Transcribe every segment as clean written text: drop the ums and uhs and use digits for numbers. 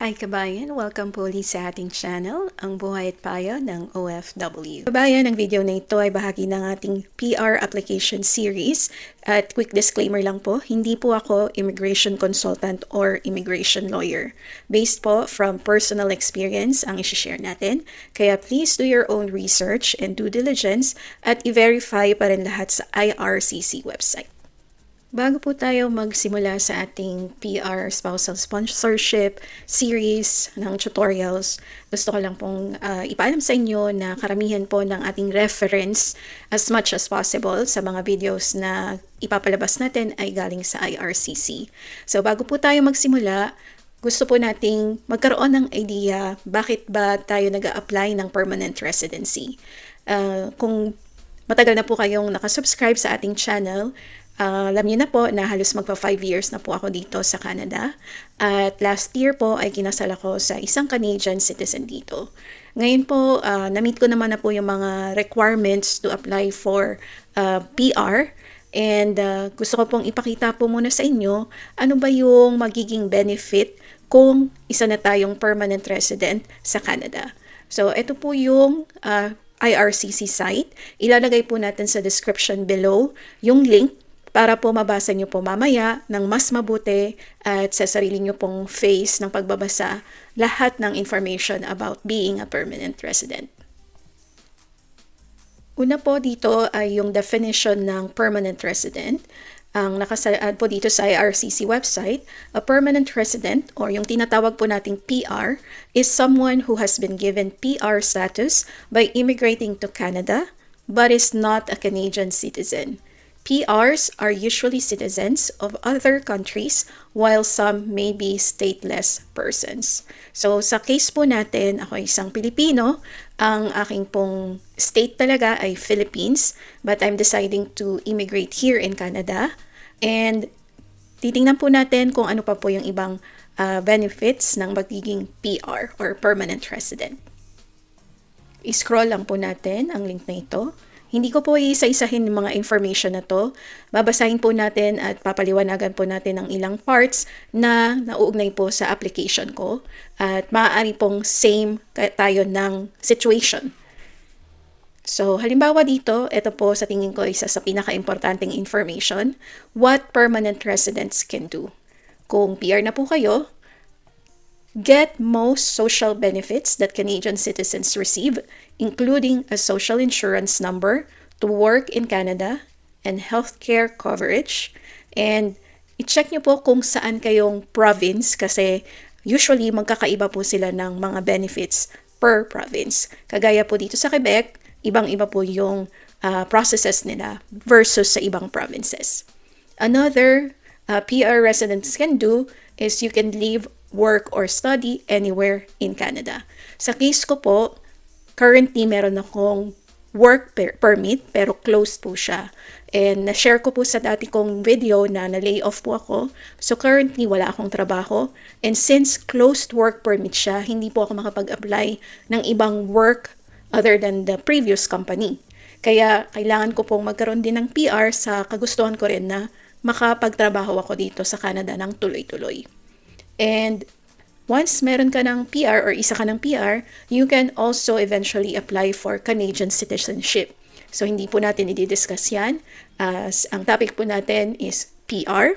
Hi kabayan! Welcome po ulit sa ating channel, ang Buhay at Payo ng OFW. Kabayan, ang video na ito ay bahagi ng ating PR application series. At quick disclaimer lang po, hindi po ako immigration consultant or immigration lawyer. Based po from personal experience ang isi-share natin. Kaya please do your own research and due diligence at i-verify pa rin lahat sa IRCC website. Bago po tayo magsimula sa ating PR spousal sponsorship series ng tutorials, gusto ko lang pong ipaalam sa inyo na karamihan po ng ating reference as much as possible sa mga videos na ipapalabas natin ay galing sa IRCC. So bago po tayo magsimula, gusto po nating magkaroon ng idea bakit ba tayo nag-a-apply ng permanent residency. Kung matagal na po kayong nakasubscribe sa ating channel, alam niyo na po na halos magpa 5 years na po ako dito sa Canada. At last year po ay kinasal ako sa isang Canadian citizen dito. Ngayon po, na-meet ko naman na po yung mga requirements to apply for PR. And gusto ko pong ipakita po muna sa inyo ano ba yung magiging benefit kung isa na tayong permanent resident sa Canada. So ito po yung IRCC site. Ilalagay po natin sa description below yung link para po mabasa nyo po mamaya ng mas mabuti at sa sarili nyo pong face ng pagbabasa lahat ng information about being a permanent resident. Una po dito ay yung definition ng permanent resident. Ang nakasaad po dito sa IRCC website, a permanent resident or yung tinatawag po nating PR is someone who has been given PR status by immigrating to Canada but is not a Canadian citizen. PRs are usually citizens of other countries while some may be stateless persons. So sa case po natin, ako isang Pilipino, ang aking pong state talaga ay Philippines, but I'm deciding to immigrate here in Canada. And titingnan po natin kung ano pa po yung ibang benefits ng magiging PR or permanent resident. I-scroll lang po natin ang link na ito. Hindi ko po iisa-isahin yung mga information na to. Babasahin po natin at papaliwanagan po natin ang ilang parts na nauugnay po sa application ko. At maaari pong same tayo ng situation. So halimbawa dito, ito po sa tingin ko isa sa pinaka-importanting information, what permanent residents can do. Kung PR na po kayo, get most social benefits that Canadian citizens receive, including a social insurance number to work in Canada and healthcare coverage. And i-check nyo po kung saan kayong province kasi usually magkakaiba po sila ng mga benefits per province. Kagaya po dito sa Quebec, ibang-iba po yung processes nila versus sa ibang provinces. Another PR residents can do is you can live, work, or study anywhere in Canada. Sa case ko po, currently meron akong work permit pero closed po siya. And na-share ko po sa dati kong video na na-lay off po ako. So currently wala akong trabaho. And since closed work permit siya, hindi po ako makapag-apply ng ibang work other than the previous company. Kaya kailangan ko pong magkaroon din ng PR sa kagustuhan ko rin na makapagtrabaho ako dito sa Canada ng tuloy-tuloy. And once meron ka ng PR or isa ka ng PR, you can also eventually apply for Canadian citizenship. So hindi po natin i-discuss yan. As ang topic po natin is PR.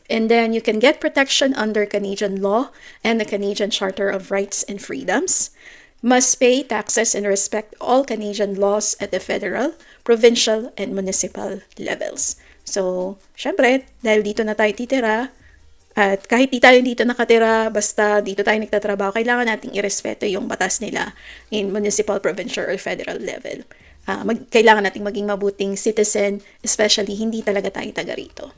And then you can get protection under Canadian law and the Canadian Charter of Rights and Freedoms. Must pay taxes and respect all Canadian laws at the federal, provincial, and municipal levels. So, syempre, dahil dito na tayo titira, at kahit di tayo dito nakatira, basta dito tayo nagtatrabaho, kailangan nating irespeto yung batas nila in municipal, provincial, or federal level. Kailangan nating maging mabuting citizen, especially hindi talaga tayo taga rito.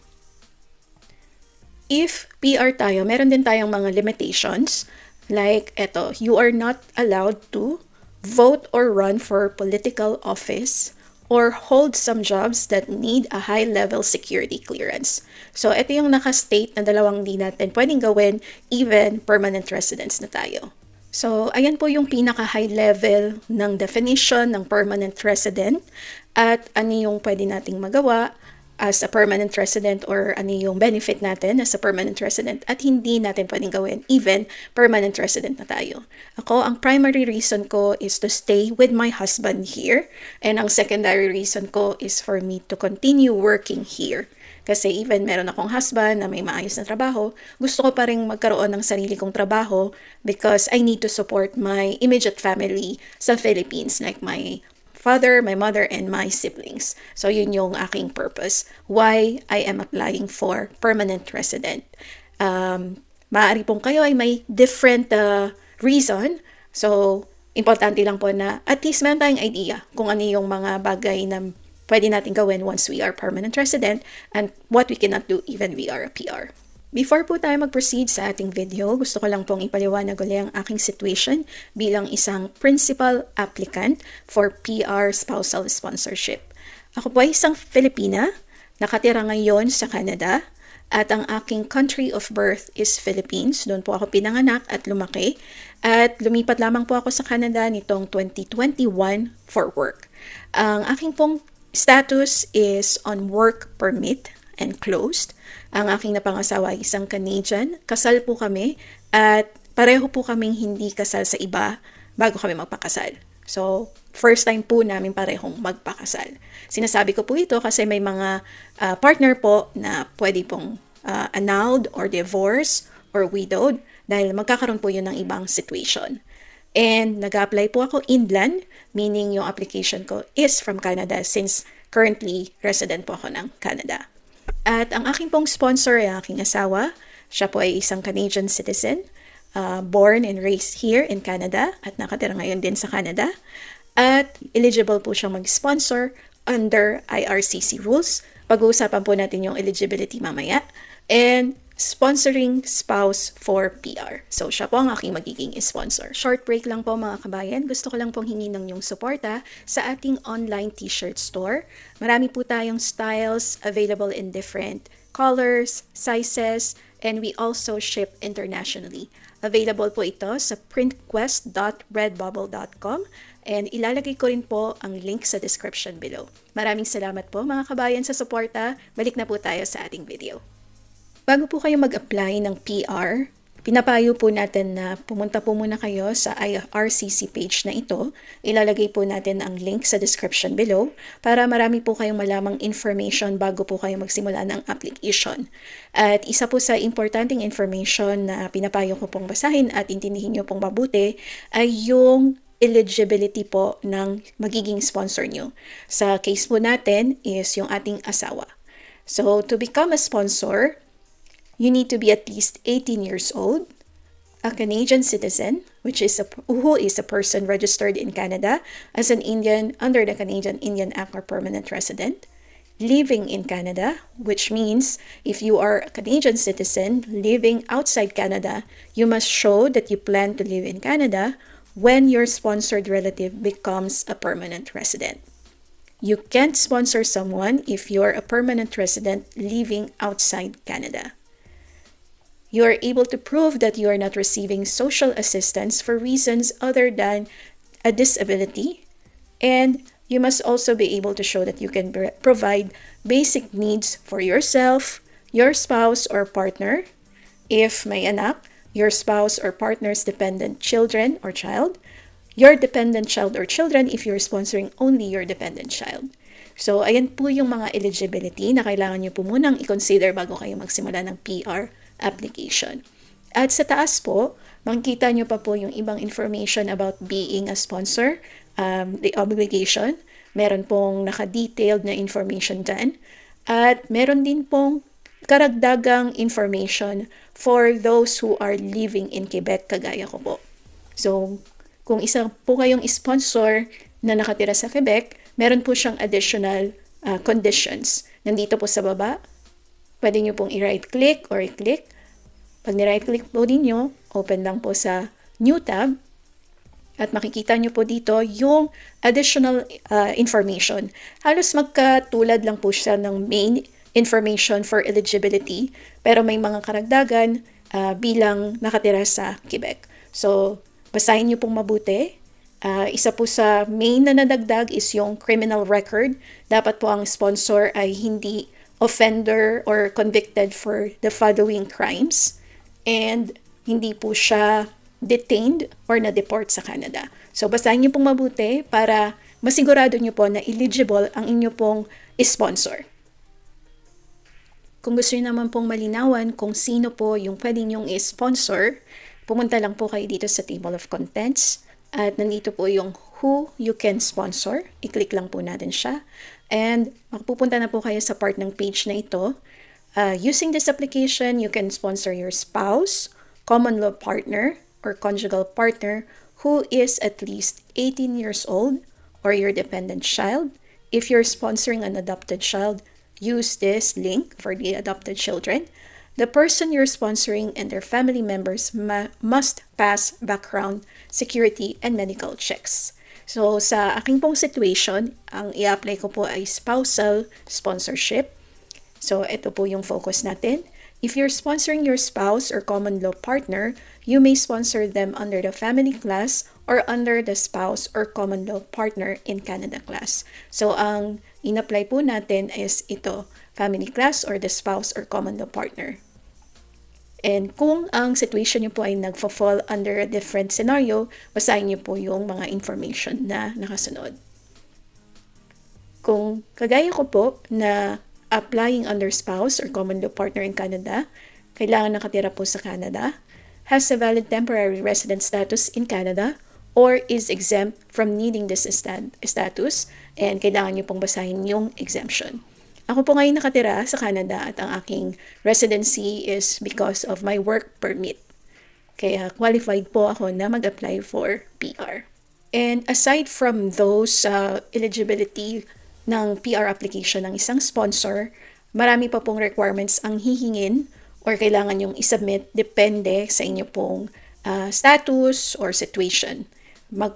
If PR tayo, meron din tayong mga limitations. Like eto, you are not allowed to vote or run for political office or hold some jobs that need a high-level security clearance. So, ito yung naka-state na dalawang di natin pwedeng gawin even permanent residents na tayo. So, ayan po yung pinaka-high level ng definition ng permanent resident at ano yung pwede nating magawa as a permanent resident or ano yung benefit natin as a permanent resident at hindi natin pwedeng gawin even permanent resident na tayo. Ako, ang primary reason ko is to stay with my husband here and ang secondary reason ko is for me to continue working here. Kasi even meron akong husband na may maayos na trabaho, gusto ko pa rin magkaroon ng sarili kong trabaho because I need to support my immediate family sa Philippines, like my father, my mother, and my siblings. So yun yung aking purpose. Why I am applying for permanent resident. Maaari pong kayo ay may different reason. So, importante lang po na at least meron tayong idea kung ano yung mga bagay na pwede natin gawin once we are permanent resident and what we cannot do even we are a PR. Before po tayo mag-proceed sa ating video, gusto ko lang pong ipaliwanag ulit ang aking situation bilang isang principal applicant for PR spousal sponsorship. Ako po ay isang Filipina, nakatira ngayon sa Canada, at ang aking country of birth is Philippines. Doon po ako pinanganak at lumaki. At lumipat lamang po ako sa Canada nitong 2021 for work. Ang aking pong status is on work permit and closed. Ang aking napangasawa ay isang Canadian. Kasal po kami at pareho po kaming hindi kasal sa iba bago kami magpakasal. So, first time po namin parehong magpakasal. Sinasabi ko po ito kasi may mga partner po na pwede pong annulled or divorced or widowed dahil magkakaroon po yun ng ibang situation. And nag-apply po ako inland, meaning yung application ko is from Canada since currently resident po ako ng Canada. At ang aking pong sponsor ay aking asawa. Siya po ay isang Canadian citizen, born and raised here in Canada at nakatira ngayon din sa Canada. At eligible po siyang mag-sponsor under IRCC rules. Pag-uusapan po natin yung eligibility mamaya. And sponsoring spouse for PR. So, siya po ang aking magiging sponsor. Short break lang po mga kabayan. Gusto ko lang pong hingin ng yung suporta sa ating online t-shirt store. Marami po tayong styles available in different colors, sizes, and we also ship internationally. Available po ito sa printquest.redbubble.com and ilalagay ko rin po ang link sa description below. Maraming salamat po mga kabayan sa suporta. Balik na po tayo sa ating video. Bago po kayo mag-apply ng PR, pinapayo po natin na pumunta po muna kayo sa IRCC page na ito. Ilalagay po natin ang link sa description below para marami po kayong malamang information bago po kayo magsimula ng application. At isa po sa importanteng information na pinapayo ko pong basahin at intindihin nyo pong mabuti ay yung eligibility po ng magiging sponsor nyo. Sa case po natin is yung ating asawa. So, to become a sponsor, you need to be at least 18 years old, a Canadian citizen, who is a person registered in Canada as an Indian under the Canadian Indian Act or permanent resident, living in Canada, which means if you are a Canadian citizen living outside Canada, you must show that you plan to live in Canada when your sponsored relative becomes a permanent resident. You can't sponsor someone if you're a permanent resident living outside Canada. You are able to prove that you are not receiving social assistance for reasons other than a disability, and you must also be able to show that you can provide basic needs for yourself, your spouse or partner, if may anak, your spouse or partner's dependent children or child, your dependent child or children if you're sponsoring only your dependent child. So, ayan po yung mga eligibility na kailangan nyo po munang i-consider bago kayo magsimula ng PR application. At sa taas po, makikita nyo pa po yung ibang information about being a sponsor, the obligation. Meron pong naka-detailed na information dyan. At meron din pong karagdagang information for those who are living in Quebec, kagaya ko po. So, kung isa po kayong sponsor na nakatira sa Quebec, meron po siyang additional conditions. Nandito po sa baba, pwede nyo pong i-right click or i-click. Pag ni-right click po ninyo, open lang po sa new tab at makikita nyo po dito yung additional information. Halos magkatulad lang po siya ng main information for eligibility pero may mga karagdagan bilang nakatira sa Quebec. So, basahin nyo pong mabuti. Isa po sa main na nadagdag is yung criminal record. Dapat po ang sponsor ay hindi offender or convicted for the following crimes, and hindi po siya detained or na-deport sa Canada. So basahin niyo pong mabuti para masigurado niyo po na eligible ang inyo pong sponsor. Kung gusto niyo naman pong malinawan kung sino po yung pwede niyong i-sponsor, pumunta lang po kayo dito sa table of contents at nandito po yung who you can sponsor. I-click lang po natin siya and mapupunta na po kayo sa part ng page na ito. Using this application, you can sponsor your spouse, common law partner, or conjugal partner who is at least 18 years old or your dependent child. If you're sponsoring an adopted child, use this link for the adopted children. The person you're sponsoring and their family members must pass background, security, and medical checks. So, sa aking pong situation, ang i-apply ko po ay spousal sponsorship. So, ito po yung focus natin. If you're sponsoring your spouse or common law partner, you may sponsor them under the family class or under the spouse or common law partner in Canada class. So, ang in-apply po natin is ito, family class or the spouse or common law partner. And kung ang situation niyo po ay nagfa-fall under a different scenario, basahin niyo po yung mga information na nakasunod. Kung kagaya ko po na applying under spouse or common law partner in Canada, kailangan nakatira po sa Canada, has a valid temporary resident status in Canada, or is exempt from needing this status, and kailangan niyo pong basahin yung exemption. Ako po ngayon nakatira sa Canada at ang aking residency is because of my work permit. Kaya qualified po ako na mag-apply for PR. And aside from those eligibility ng PR application ng isang sponsor, marami pa pong requirements ang hihingin or kailangan yung isubmit depende sa inyo pong status or situation.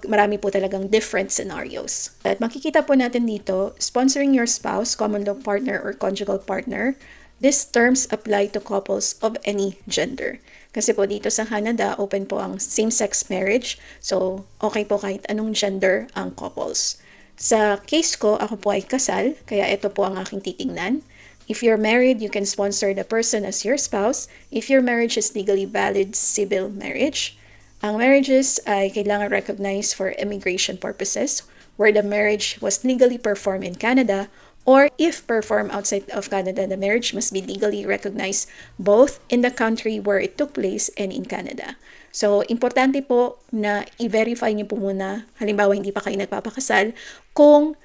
Marami po talagang different scenarios. At makikita po natin dito, sponsoring your spouse, common law partner, or conjugal partner, these terms apply to couples of any gender. Kasi po dito sa Canada, open po ang same-sex marriage. So, okay po kahit anong gender ang couples. Sa case ko, ako po ay kasal, kaya ito po ang aking titingnan. If you're married, you can sponsor the person as your spouse if your marriage is legally valid civil marriage. Ang marriages ay kailangan recognized for immigration purposes where the marriage was legally performed in Canada, or if performed outside of Canada, the marriage must be legally recognized both in the country where it took place and in Canada. So, importante po na i-verify niyo po muna, halimbawa hindi pa kayo nagpapakasal, kung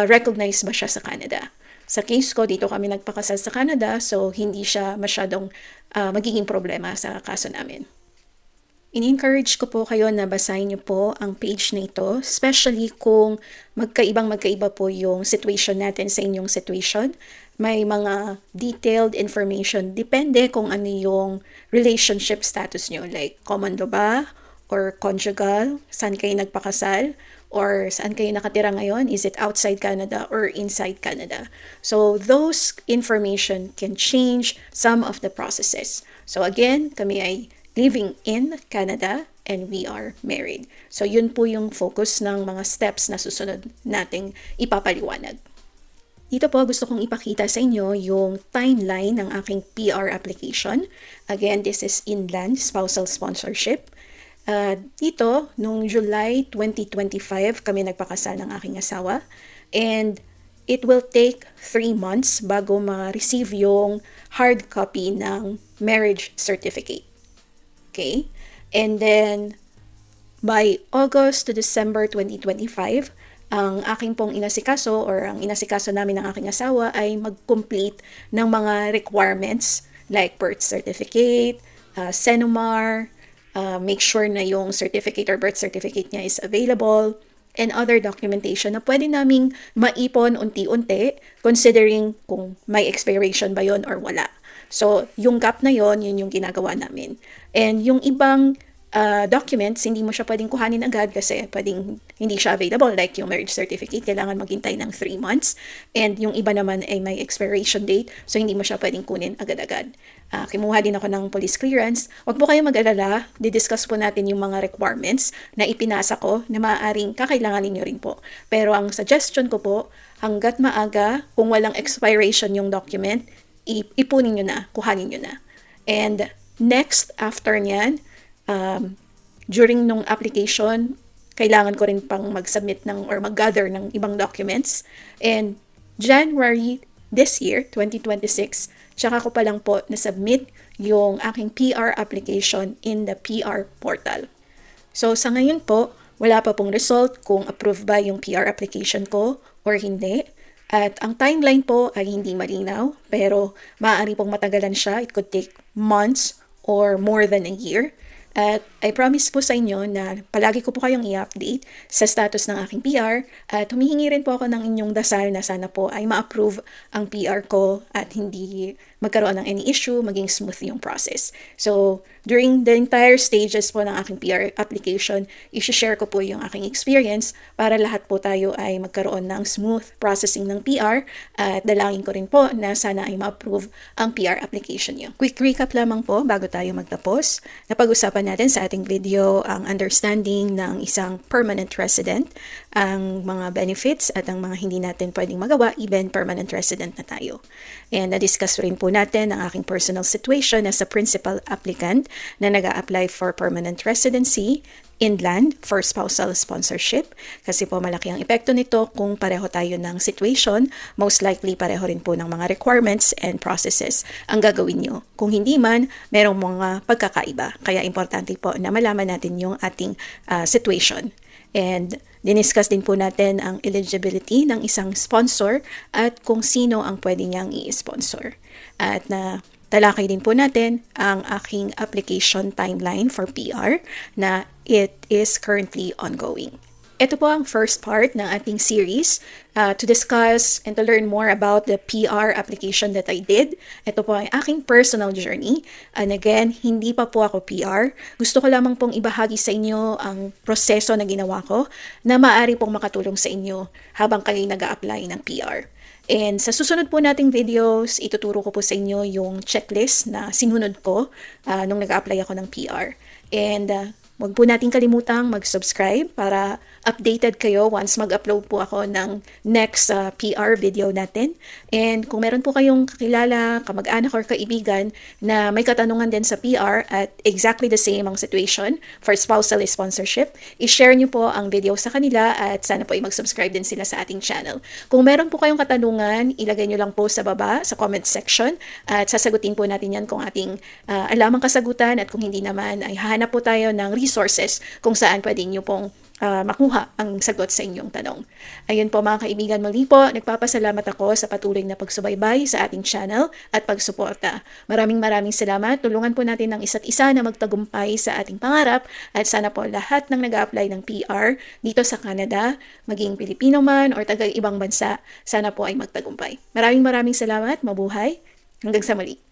recognized ba siya sa Canada. Sa case ko, dito kami nagpakasal sa Canada, so hindi siya masyadong magiging problema sa kaso namin. In-encourage ko po kayo na basahin niyo po ang page na ito, especially kung magkaiba po yung situation natin sa inyong situation. May mga detailed information, depende kung ano yung relationship status niyo, like common law ba, or conjugal, saan kayo nagpakasal, or saan kayo nakatira ngayon, is it outside Canada or inside Canada. So those information can change some of the processes. So again, kami ay living in Canada and we are married. So yun po yung focus ng mga steps na susunod nating ipapaliwanag. Dito po gusto kong ipakita sa inyo yung timeline ng aking PR application. Again, this is Inland Spousal Sponsorship. Dito, noong July 2025, kami nagpakasal ng aking asawa. And it will take 3 months bago ma-receive yung hard copy ng marriage certificate. Okay? And then, by August to December 2025, ang aking pong inasikaso or ang inasikaso namin ng aking asawa ay mag-complete ng mga requirements like birth certificate, Senomar, make sure na yung certificate or birth certificate niya is available, and other documentation na pwede naming maipon unti-unti considering kung may expiration ba yon or wala. So, yung gap na yon, yun yung ginagawa namin. And yung ibang documents, hindi mo siya pwedeng kuhanin agad kasi pwedeng hindi siya available. Like yung marriage certificate, kailangan maghintay ng 3 months. And yung iba naman ay may expiration date, so hindi mo siya pwedeng kunin agad-agad. Kimuha din ako ng police clearance. Huwag po kayong mag-alala, didiscuss po natin yung mga requirements na ipinasa ko na maaaring kakailanganin nyo rin po. Pero ang suggestion ko po, hanggat maaga, kung walang expiration yung document, ipunin nyo na, kuhanin nyo na. And next, after nyan, during nung application, kailangan ko rin pang mag-submit ng or mag-gather ng ibang documents. And January this year, 2026, tsaka ko pa lang po na-submit yung aking PR application in the PR portal. So sa ngayon po, wala pa pong result kung approved ba yung PR application ko or hindi. At ang timeline po ay hindi malinaw, pero maaari pong matagalan siya. It could take months or more than a year. At I promise po sa inyo na palagi ko po kayong i-update sa status ng aking PR at humihingi rin po ako ng inyong dasal na sana po ay ma-approve ang PR ko at hindi magkaroon ng any issue, maging smooth yung process. So, during the entire stages po ng aking PR application, i-share ko po yung aking experience para lahat po tayo ay magkaroon ng smooth processing ng PR at dalangin ko rin po na sana ay ma-approve ang PR application nyo. Quick recap lamang po bago tayo magtapos. Napag-usapan natin sa ating video ang understanding ng isang permanent resident, ang mga benefits at ang mga hindi natin pwedeng magawa even permanent resident na tayo. And na-discuss rin po natin ang aking personal situation as a principal applicant na nag-a-apply for permanent residency inland for spousal sponsorship kasi po malaki ang epekto nito kung pareho tayo ng situation, most likely pareho rin po ng mga requirements and processes ang gagawin nyo. Kung hindi man, merong mga pagkakaiba. Kaya importante po na malaman natin yung ating situation. And diniscuss din po natin ang eligibility ng isang sponsor at kung sino ang pwede niyang i-sponsor. At talakay din po natin ang aking application timeline for PR na it is currently ongoing. Ito po ang first part ng ating series to discuss and to learn more about the PR application that I did. Ito po ang aking personal journey. And again, hindi pa po ako PR. Gusto ko lamang pong ibahagi sa inyo ang proseso na ginawa ko na maaari pong makatulong sa inyo habang kayo nag-a-apply ng PR. And sa susunod po nating videos, ituturo ko po sa inyo yung checklist na sinunod ko nung nag-a-apply ako ng PR. And huwag po natin kalimutang mag-subscribe para updated kayo once mag-upload po ako ng next PR video natin. And kung meron po kayong kakilala, kamag-anak or kaibigan na may katanungan din sa PR at exactly the same ang situation for spousal sponsorship, i-share nyo po ang video sa kanila at sana po ay mag-subscribe din sila sa ating channel. Kung meron po kayong katanungan, ilagay nyo lang po sa baba sa comment section at sasagutin po natin yan kung ating alamang kasagutan at kung hindi naman ay hahanap po tayo ng resources kung saan pwede nyo pong makuha ang sagot sa inyong tanong. Ayun po mga kaibigan, muli po, nagpapasalamat ako sa patuloy na pagsubaybay sa ating channel at pagsuporta. Maraming salamat. Tulungan po natin ng isa't isa na magtagumpay sa ating pangarap at sana po lahat ng nag-a-apply ng PR dito sa Canada, maging Pilipino man or taga ibang bansa, sana po ay magtagumpay. Maraming salamat. Mabuhay. Hanggang sa muli.